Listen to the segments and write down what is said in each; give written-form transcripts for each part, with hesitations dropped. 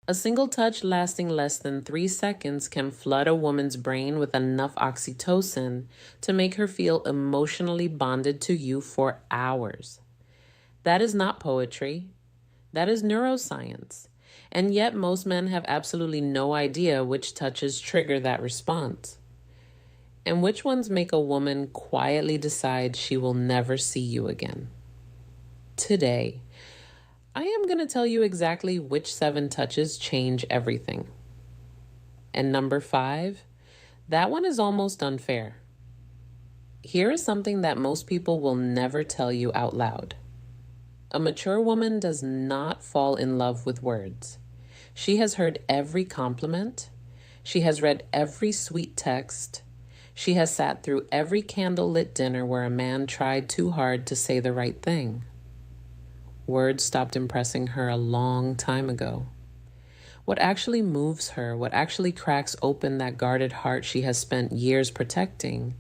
A single touch lasting less than 3 seconds can flood a woman's brain with enough oxytocin to make her feel emotionally bonded to you for hours. That is not poetry. That is neuroscience. And yet most men have absolutely no idea which touches trigger that response. And which ones make a woman quietly decide she will never see you again. Today, I am going to tell you exactly which 7 touches change everything. And number 5, that one is almost unfair. Here is something that most people will never tell you out loud. A mature woman does not fall in love with words. She has heard every compliment. She has read every sweet text. She has sat through every candlelit dinner where a man tried too hard to say the right thing. Words stopped impressing her a long time ago. What actually moves her, what actually cracks open that guarded heart she has spent years protecting,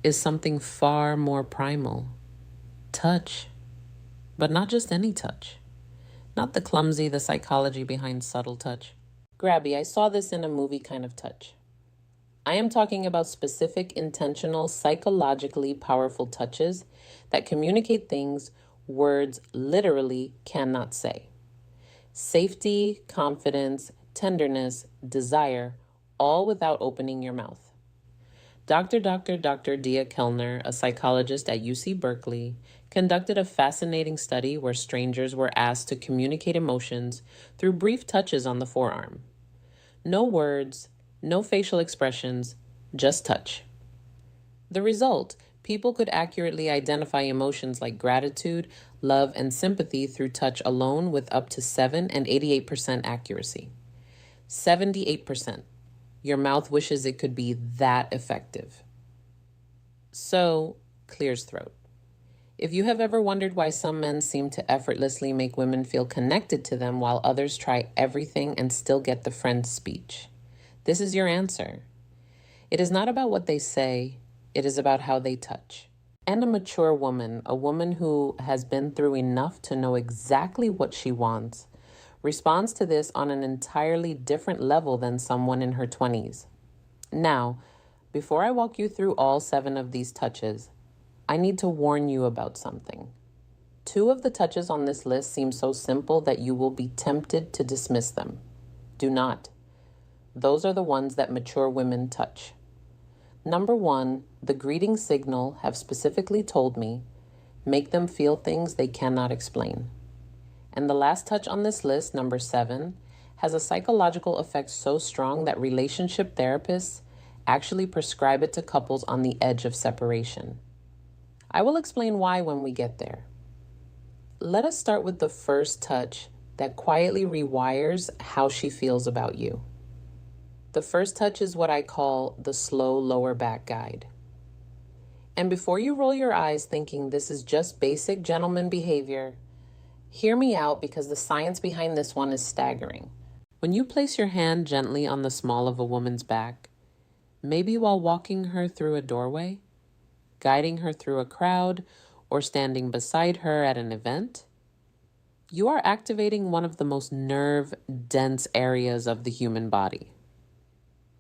is something far more primal. Touch. But not just any touch. Not the clumsy, the psychology behind subtle touch. Grabby, I saw this in a movie kind of touch. I am talking about specific, intentional, psychologically powerful touches that communicate things words literally cannot say. Safety, confidence, tenderness, desire, all without opening your mouth. Dr. Dia Kellner, a psychologist at UC Berkeley, conducted a fascinating study where strangers were asked to communicate emotions through brief touches on the forearm. No words, no facial expressions, just touch. The result, people could accurately identify emotions like gratitude, love, and sympathy through touch alone with up to 7 and 88% accuracy. 78%. Your mouth wishes it could be that effective. So, clears throat. If you have ever wondered why some men seem to effortlessly make women feel connected to them while others try everything and still get the friend speech, this is your answer. It is not about what they say, it is about how they touch. And a mature woman, a woman who has been through enough to know exactly what she wants, responds to this on an entirely different level than someone in her 20s. Now, before I walk you through all 7 of these touches, I need to warn you about something. 2 of the touches on this list seem so simple that you will be tempted to dismiss them. Do not. Those are the ones that mature women touch. Number 1, the greeting signal have specifically told me, make them feel things they cannot explain. And the last touch on this list, number 7, has a psychological effect so strong that relationship therapists actually prescribe it to couples on the edge of separation. I will explain why when we get there. Let us start with the first touch that quietly rewires how she feels about you. The first touch is what I call the slow lower back guide. And before you roll your eyes thinking this is just basic gentleman behavior, hear me out because the science behind this one is staggering. When you place your hand gently on the small of a woman's back, maybe while walking her through a doorway, guiding her through a crowd, or standing beside her at an event, you are activating one of the most nerve-dense areas of the human body.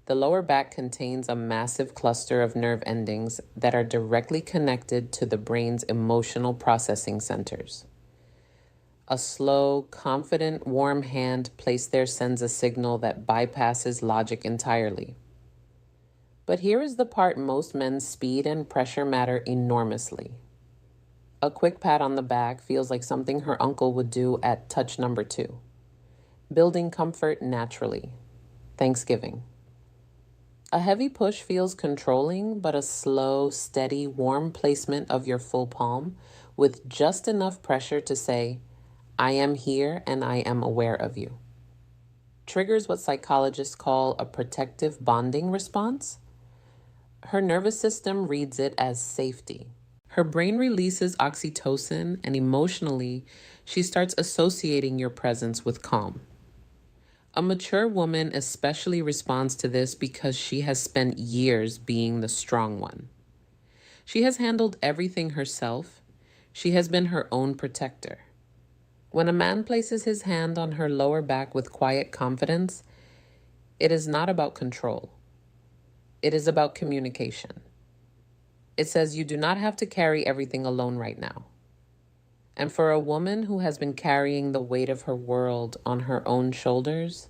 The lower back contains a massive cluster of nerve endings that are directly connected to the brain's emotional processing centers. A slow, confident, warm hand placed there sends a signal that bypasses logic entirely. But here is the part most men's speed and pressure matter enormously. A quick pat on the back feels like something her uncle would do at touch number 2. Building comfort naturally. Thanksgiving. A heavy push feels controlling, but a slow, steady, warm placement of your full palm with just enough pressure to say, I am here and I am aware of you. Triggers what psychologists call a protective bonding response. Her nervous system reads it as safety. Her brain releases oxytocin, and emotionally, she starts associating your presence with calm. A mature woman especially responds to this because she has spent years being the strong one. She has handled everything herself. She has been her own protector. When a man places his hand on her lower back with quiet confidence, it is not about control. It is about communication. It says you do not have to carry everything alone right now. And for a woman who has been carrying the weight of her world on her own shoulders,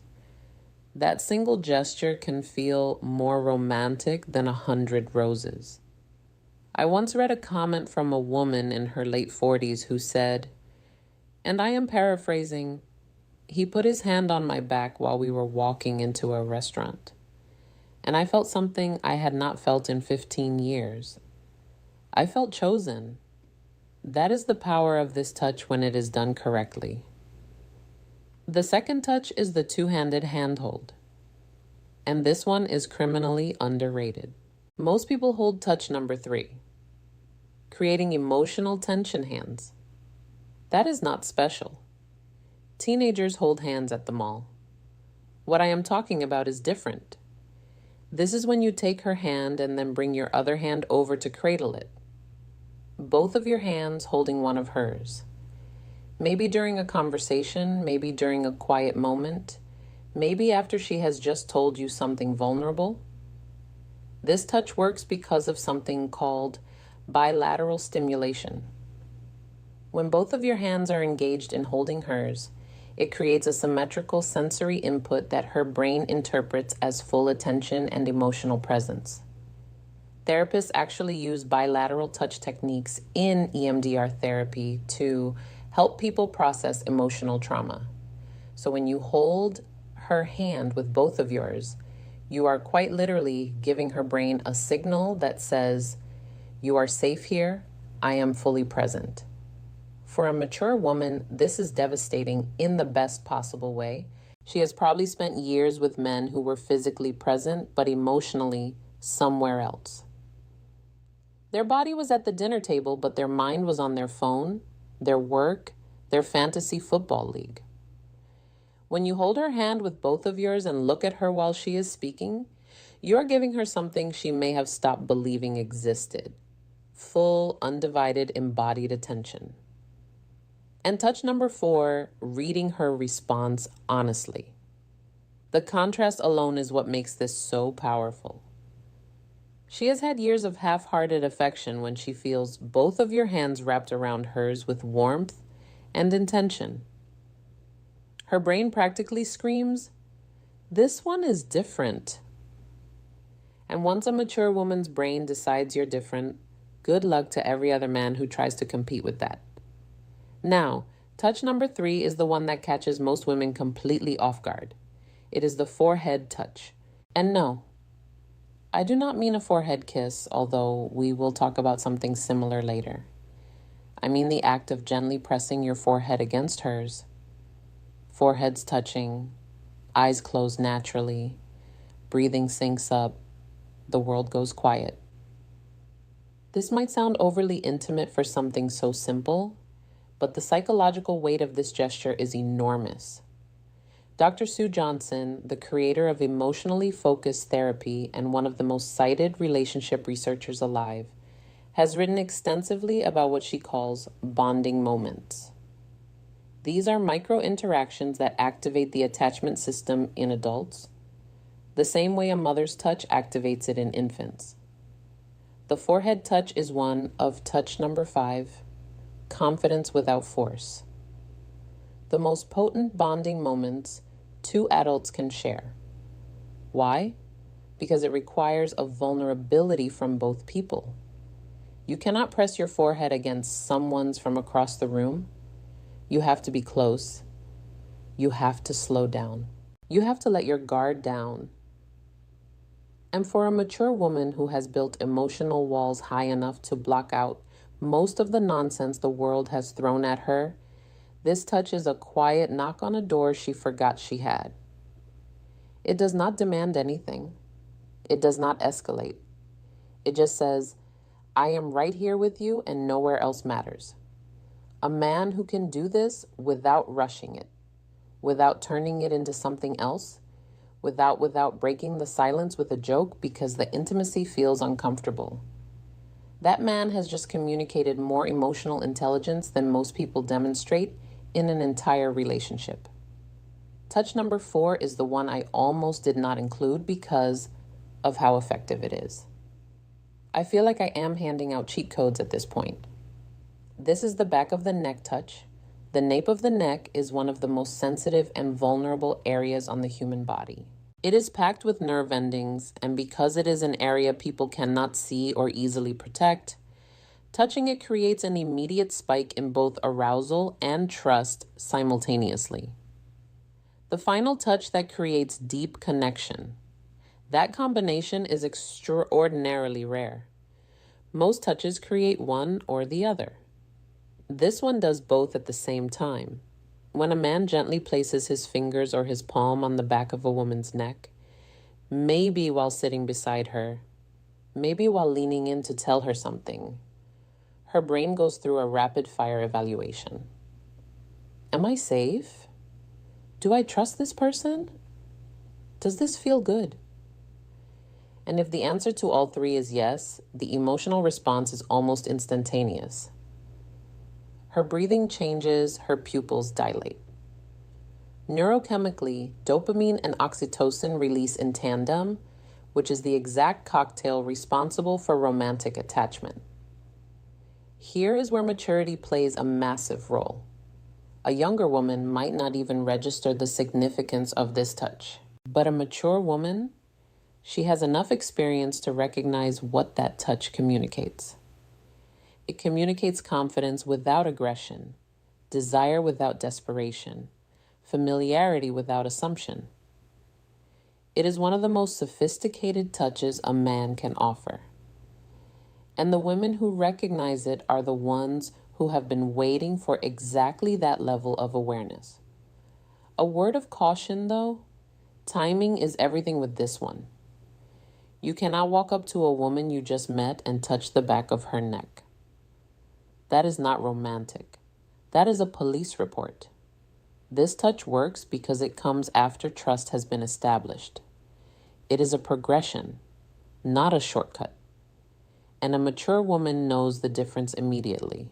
that single gesture can feel more romantic than 100 roses. I once read a comment from a woman in her late 40s who said, and I am paraphrasing, "He put his hand on my back while we were walking into a restaurant, and I felt something I had not felt in 15 years. I felt chosen." That is the power of this touch when it is done correctly. The second touch is the two-handed handhold, and this one is criminally underrated. Most people hold touch number 3, creating emotional tension hands. That is not special. Teenagers hold hands at the mall. What I am talking about is different. This is when you take her hand and then bring your other hand over to cradle it. Both of your hands holding one of hers. Maybe during a conversation, maybe during a quiet moment, maybe after she has just told you something vulnerable. This touch works because of something called bilateral stimulation. When both of your hands are engaged in holding hers, it creates a symmetrical sensory input that her brain interprets as full attention and emotional presence. Therapists actually use bilateral touch techniques in EMDR therapy to help people process emotional trauma. So when you hold her hand with both of yours, you are quite literally giving her brain a signal that says, "You are safe here, I am fully present." For a mature woman, this is devastating in the best possible way. She has probably spent years with men who were physically present, but emotionally somewhere else. Their body was at the dinner table, but their mind was on their phone, their work, their fantasy football league. When you hold her hand with both of yours and look at her while she is speaking, you're giving her something she may have stopped believing existed. Full, undivided, embodied attention. And touch number 4, reading her response honestly. The contrast alone is what makes this so powerful. She has had years of half-hearted affection when she feels both of your hands wrapped around hers with warmth and intention. Her brain practically screams, "This one is different." And once a mature woman's brain decides you're different, good luck to every other man who tries to compete with that. Now, touch number 3 is the one that catches most women completely off guard. It is the forehead touch. And no, I do not mean a forehead kiss, although we will talk about something similar later. I mean the act of gently pressing your forehead against hers. Foreheads touching, eyes closed naturally, breathing syncs up, the world goes quiet. This might sound overly intimate for something so simple, but the psychological weight of this gesture is enormous. Dr. Sue Johnson, the creator of emotionally focused therapy and one of the most cited relationship researchers alive, has written extensively about what she calls bonding moments. These are micro interactions that activate the attachment system in adults, the same way a mother's touch activates it in infants. The forehead touch is one of touch number 5, confidence without force. The most potent bonding moments 2 adults can share. Why? Because it requires a vulnerability from both people. You cannot press your forehead against someone's from across the room. You have to be close. You have to slow down. You have to let your guard down. And for a mature woman who has built emotional walls high enough to block out most of the nonsense the world has thrown at her, this touch is a quiet knock on a door she forgot she had. It does not demand anything. It does not escalate. It just says, "I am right here with you and nowhere else matters." A man who can do this without rushing it, without turning it into something else, without breaking the silence with a joke because the intimacy feels uncomfortable. That man has just communicated more emotional intelligence than most people demonstrate in an entire relationship. Touch number 4 is the one I almost did not include because of how effective it is. I feel like I am handing out cheat codes at this point. This is the back of the neck touch. The nape of the neck is one of the most sensitive and vulnerable areas on the human body. It is packed with nerve endings, and because it is an area people cannot see or easily protect, touching it creates an immediate spike in both arousal and trust simultaneously. The final touch that creates deep connection. That combination is extraordinarily rare. Most touches create one or the other. This one does both at the same time. When a man gently places his fingers or his palm on the back of a woman's neck, maybe while sitting beside her, maybe while leaning in to tell her something, her brain goes through a rapid-fire evaluation. Am I safe? Do I trust this person? Does this feel good? And if the answer to all three is yes, the emotional response is almost instantaneous. Her breathing changes, her pupils dilate. Neurochemically, dopamine and oxytocin release in tandem, which is the exact cocktail responsible for romantic attachment. Here is where maturity plays a massive role. A younger woman might not even register the significance of this touch, but a mature woman, she has enough experience to recognize what that touch communicates. It communicates confidence without aggression, desire without desperation, familiarity without assumption. It is one of the most sophisticated touches a man can offer. And the women who recognize it are the ones who have been waiting for exactly that level of awareness. A word of caution, though, timing is everything with this one. You cannot walk up to a woman you just met and touch the back of her neck. That is not romantic. That is a police report. This touch works because it comes after trust has been established. It is a progression, not a shortcut. And a mature woman knows the difference immediately.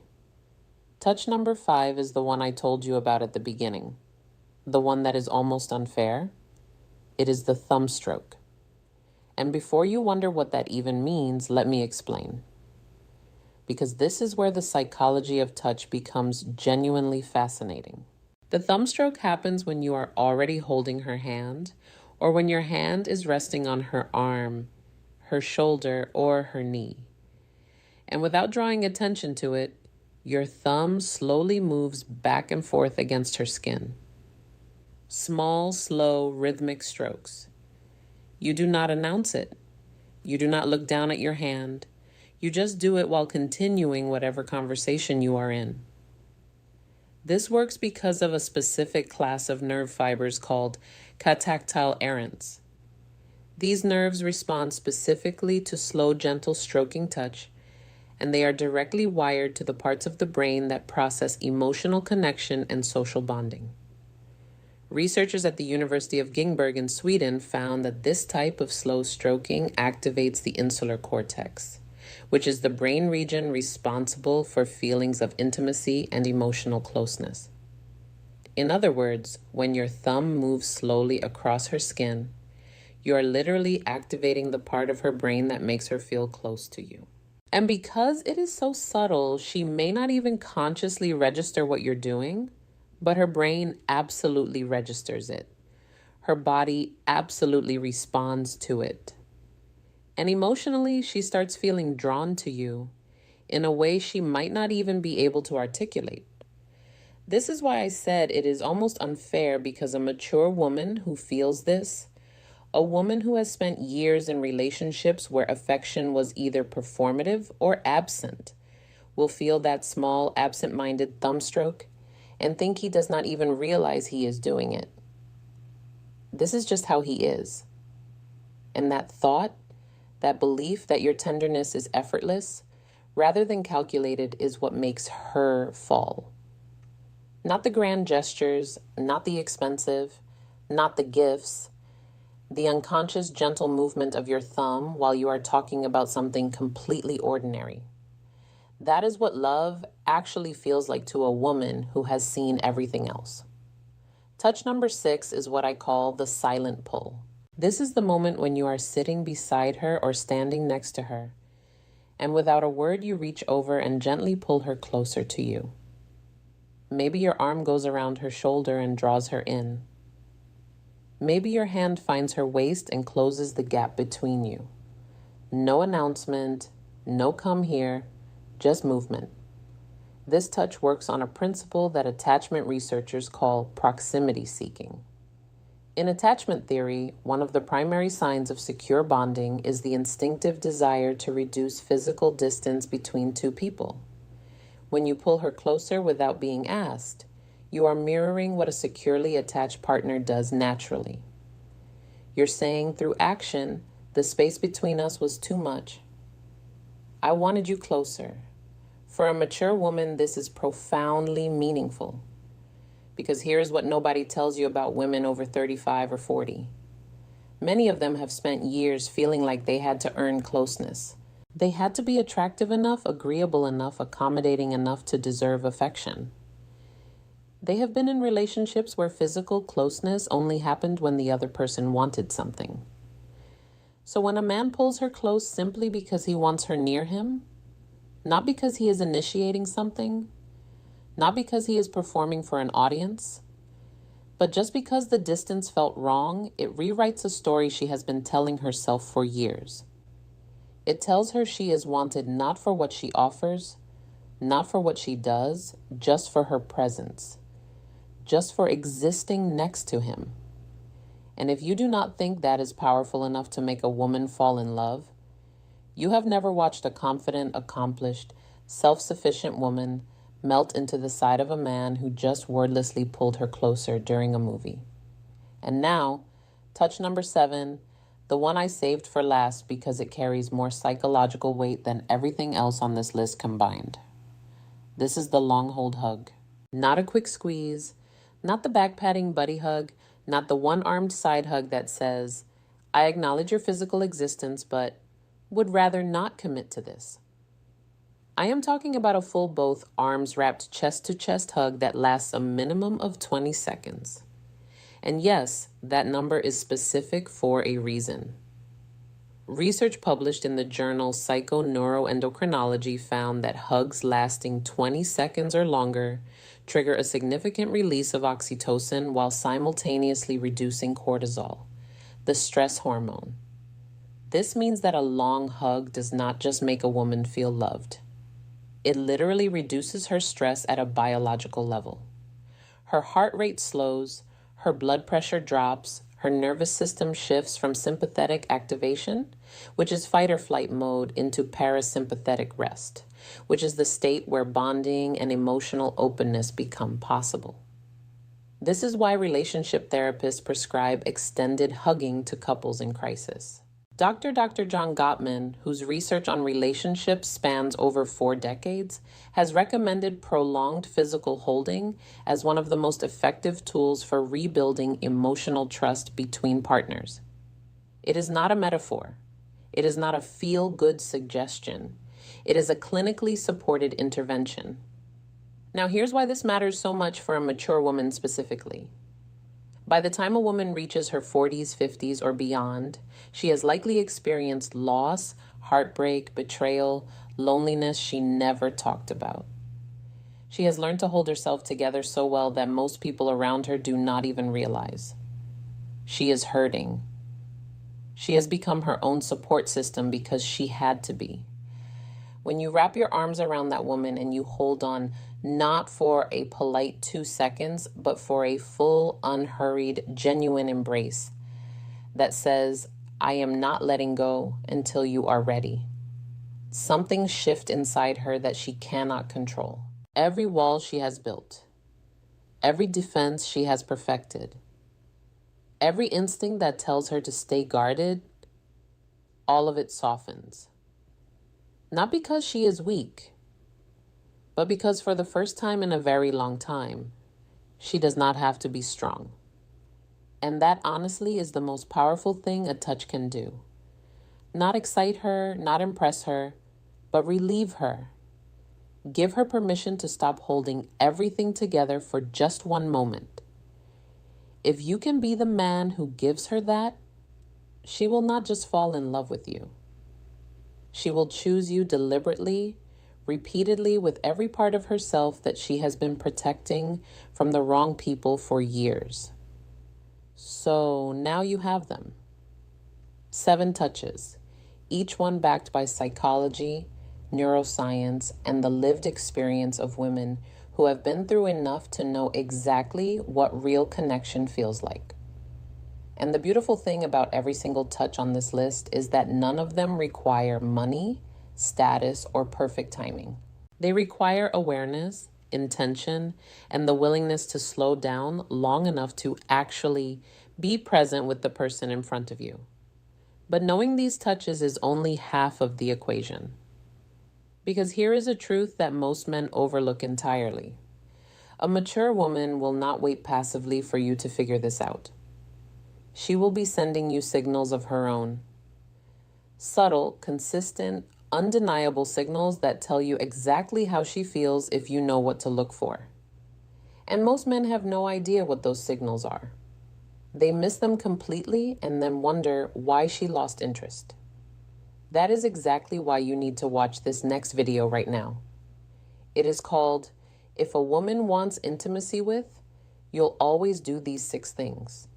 Touch number 5 is the one I told you about at the beginning. The one that is almost unfair. It is the thumb stroke. And before you wonder what that even means, let me explain. Because this is where the psychology of touch becomes genuinely fascinating. The thumb stroke happens when you are already holding her hand, or when your hand is resting on her arm, her shoulder, or her knee. And without drawing attention to it, your thumb slowly moves back and forth against her skin. Small, slow, rhythmic strokes. You do not announce it. You do not look down at your hand. You just do it while continuing whatever conversation you are in. This works because of a specific class of nerve fibers called catactile errands. These nerves respond specifically to slow, gentle stroking touch, and they are directly wired to the parts of the brain that process emotional connection and social bonding. Researchers at the University of Gothenburg in Sweden found that this type of slow stroking activates the insular cortex, which is the brain region responsible for feelings of intimacy and emotional closeness. In other words, when your thumb moves slowly across her skin, you are literally activating the part of her brain that makes her feel close to you. And because it is so subtle, she may not even consciously register what you're doing, but her brain absolutely registers it. Her body absolutely responds to it. And emotionally, she starts feeling drawn to you in a way she might not even be able to articulate. This is why I said it is almost unfair, because a mature woman who feels this, a woman who has spent years in relationships where affection was either performative or absent, will feel that small, absent-minded thumb stroke and think he does not even realize he is doing it. This is just how he is. And that thought, that belief that your tenderness is effortless, rather than calculated, is what makes her fall. Not the grand gestures, not the expensive, not the gifts, the unconscious gentle movement of your thumb while you are talking about something completely ordinary. That is what love actually feels like to a woman who has seen everything else. Touch number 6 is what I call the silent pull. This is the moment when you are sitting beside her or standing next to her, and without a word, you reach over and gently pull her closer to you. Maybe your arm goes around her shoulder and draws her in. Maybe your hand finds her waist and closes the gap between you. No announcement, no come here, just movement. This touch works on a principle that attachment researchers call proximity seeking. In attachment theory, one of the primary signs of secure bonding is the instinctive desire to reduce physical distance between two people. When you pull her closer without being asked, you are mirroring what a securely attached partner does naturally. You're saying through action, the space between us was too much. I wanted you closer. For a mature woman, this is profoundly meaningful. Because here's what nobody tells you about women over 35 or 40. Many of them have spent years feeling like they had to earn closeness. They had to be attractive enough, agreeable enough, accommodating enough to deserve affection. They have been in relationships where physical closeness only happened when the other person wanted something. So when a man pulls her close simply because he wants her near him, not because he is initiating something, not because he is performing for an audience, but just because the distance felt wrong, it rewrites a story she has been telling herself for years. It tells her she is wanted not for what she offers, not for what she does, just for her presence, just for existing next to him. And if you do not think that is powerful enough to make a woman fall in love, you have never watched a confident, accomplished, self-sufficient woman melt into the side of a man who just wordlessly pulled her closer during a movie. And now, touch number 7, the one I saved for last because it carries more psychological weight than everything else on this list combined. This is the long hold hug. Not a quick squeeze, not the back-patting buddy hug, not the one-armed side hug that says, I acknowledge your physical existence, but would rather not commit to this. I am talking about a full both arms wrapped chest-to-chest hug that lasts a minimum of 20 seconds. And yes, that number is specific for a reason. Research published in the journal Psychoneuroendocrinology found that hugs lasting 20 seconds or longer trigger a significant release of oxytocin while simultaneously reducing cortisol, the stress hormone. This means that a long hug does not just make a woman feel loved. It literally reduces her stress at a biological level. Her heart rate slows, her blood pressure drops, her nervous system shifts from sympathetic activation, which is fight or flight mode, into parasympathetic rest, which is the state where bonding and emotional openness become possible. This is why relationship therapists prescribe extended hugging to couples in crisis. Dr. John Gottman, whose research on relationships spans over 4 decades, has recommended prolonged physical holding as one of the most effective tools for rebuilding emotional trust between partners. It is not a metaphor. It is not a feel-good suggestion. It is a clinically supported intervention. Now, here's why this matters so much for a mature woman specifically. By the time a woman reaches her 40s, 50s, or beyond, she has likely experienced loss, heartbreak, betrayal, loneliness she never talked about. She has learned to hold herself together so well that most people around her do not even realize. She is hurting. She has become her own support system because she had to be. When you wrap your arms around that woman and you hold on, not for a polite 2 seconds, but for a full, unhurried, genuine embrace that says, I am not letting go until you are ready. Something shifts inside her that she cannot control. Every wall she has built, every defense she has perfected, every instinct that tells her to stay guarded, all of it softens. Not because she is weak, but because for the first time in a very long time, she does not have to be strong. And that honestly is the most powerful thing a touch can do. Not excite her, not impress her, but relieve her. Give her permission to stop holding everything together for just one moment. If you can be the man who gives her that, she will not just fall in love with you. She will choose you deliberately, repeatedly, with every part of herself that she has been protecting from the wrong people for years. So now you have them. 7 touches, each one backed by psychology, neuroscience, and the lived experience of women who have been through enough to know exactly what real connection feels like. And the beautiful thing about every single touch on this list is that none of them require money, status, or perfect timing. They require awareness, intention, and the willingness to slow down long enough to actually be present with the person in front of you. But knowing these touches is only half of the equation. Because here is a truth that most men overlook entirely. A mature woman will not wait passively for you to figure this out. She will be sending you signals of her own. Subtle, consistent, undeniable signals that tell you exactly how she feels if you know what to look for. And most men have no idea what those signals are. They miss them completely and then wonder why she lost interest. That is exactly why you need to watch this next video right now. It is called, If a Woman Wants Intimacy With, You'll Always Do These 6 Things.